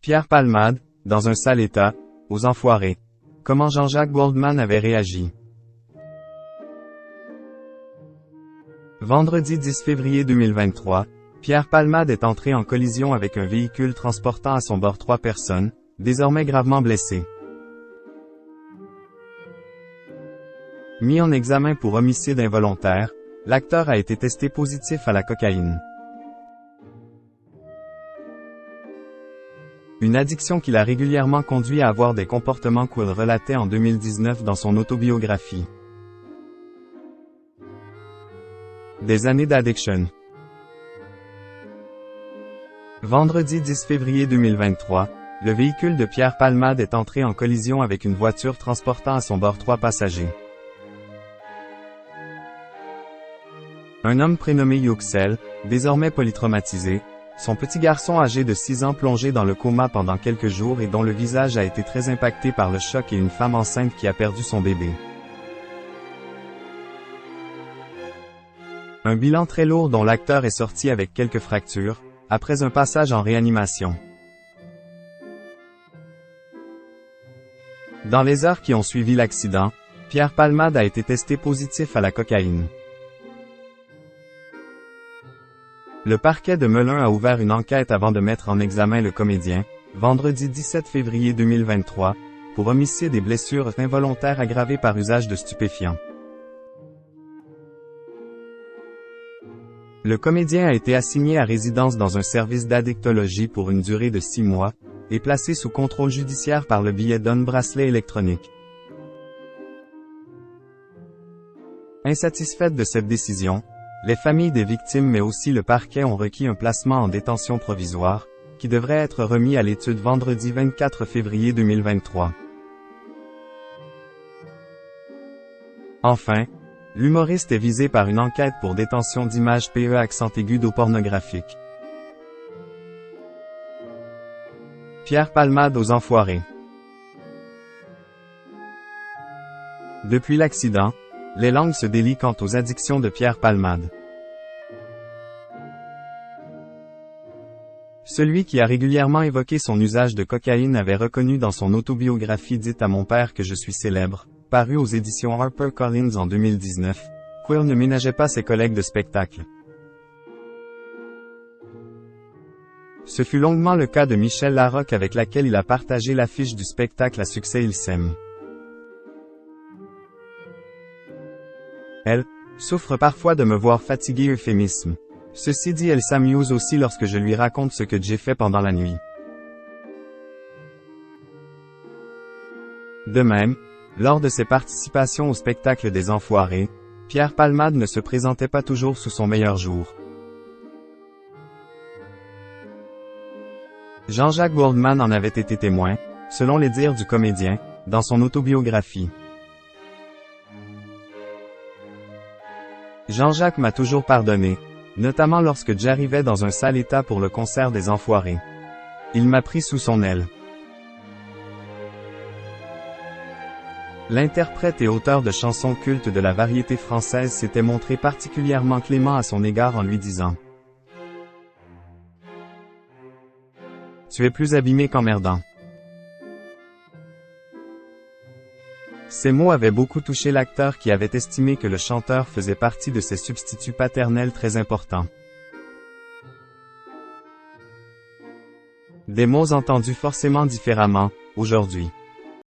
Pierre Palmade, dans un sale état, aux enfoirés. Comment Jean-Jacques Goldman avait réagi. Vendredi 10 février 2023, Pierre Palmade est entré en collision avec un véhicule transportant à son bord 3 personnes, désormais gravement blessées. Mis en examen pour homicide involontaire, l'acteur a été testé positif à la cocaïne. Une addiction qui l'a régulièrement conduit à avoir des comportements qu'il relatait en 2019 dans son autobiographie. Des années d'addiction. Vendredi 10 février 2023, le véhicule de Pierre Palmade est entré en collision avec une voiture transportant à son bord 3 passagers. Un homme prénommé Yuxel, désormais polytraumatisé, son petit garçon âgé de 6 ans plongé dans le coma pendant quelques jours et dont le visage a été très impacté par le choc et une femme enceinte qui a perdu son bébé. Un bilan très lourd dont l'acteur est sorti avec quelques fractures, après un passage en réanimation. Dans les heures qui ont suivi l'accident, Pierre Palmade a été testé positif à la cocaïne. Le parquet de Melun a ouvert une enquête avant de mettre en examen le comédien, vendredi 17 février 2023, pour homicide et blessures involontaires aggravées par usage de stupéfiants. Le comédien a été assigné à résidence dans un service d'addictologie pour une durée de 6 mois, et placé sous contrôle judiciaire par le biais d'un bracelet électronique. Insatisfaites de cette décision, les familles des victimes mais aussi le parquet ont requis un placement en détention provisoire, qui devrait être remis à l'étude vendredi 24 février 2023. Enfin, l'humoriste est visé par une enquête pour détention d'images PE accent aigu pornographique. Pierre Palmade aux enfoirés. Depuis l'accident, les langues se délient quant aux addictions de Pierre Palmade. Celui qui a régulièrement évoqué son usage de cocaïne avait reconnu dans son autobiographie dite à mon père que je suis célèbre, parue aux éditions HarperCollins en 2019, qu'il ne ménageait pas ses collègues de spectacle. Ce fut longuement le cas de Michel Larocque avec laquelle il a partagé l'affiche du spectacle à succès Il s'aime. Elle souffre parfois de me voir fatigué euphémisme. Ceci dit, elle s'amuse aussi lorsque je lui raconte ce que j'ai fait pendant la nuit. De même, lors de ses participations au spectacle des Enfoirés, Pierre Palmade ne se présentait pas toujours sous son meilleur jour. Jean-Jacques Goldman en avait été témoin, selon les dires du comédien, dans son autobiographie. Jean-Jacques m'a toujours pardonné, notamment lorsque j'arrivais dans un sale état pour le concert des Enfoirés. Il m'a pris sous son aile. L'interprète et auteur de chansons cultes de la variété française s'était montré particulièrement clément à son égard en lui disant « Tu es plus abîmé qu'emmerdant ». Ces mots avaient beaucoup touché l'acteur qui avait estimé que le chanteur faisait partie de ses substituts paternels très importants. Des mots entendus forcément différemment, aujourd'hui.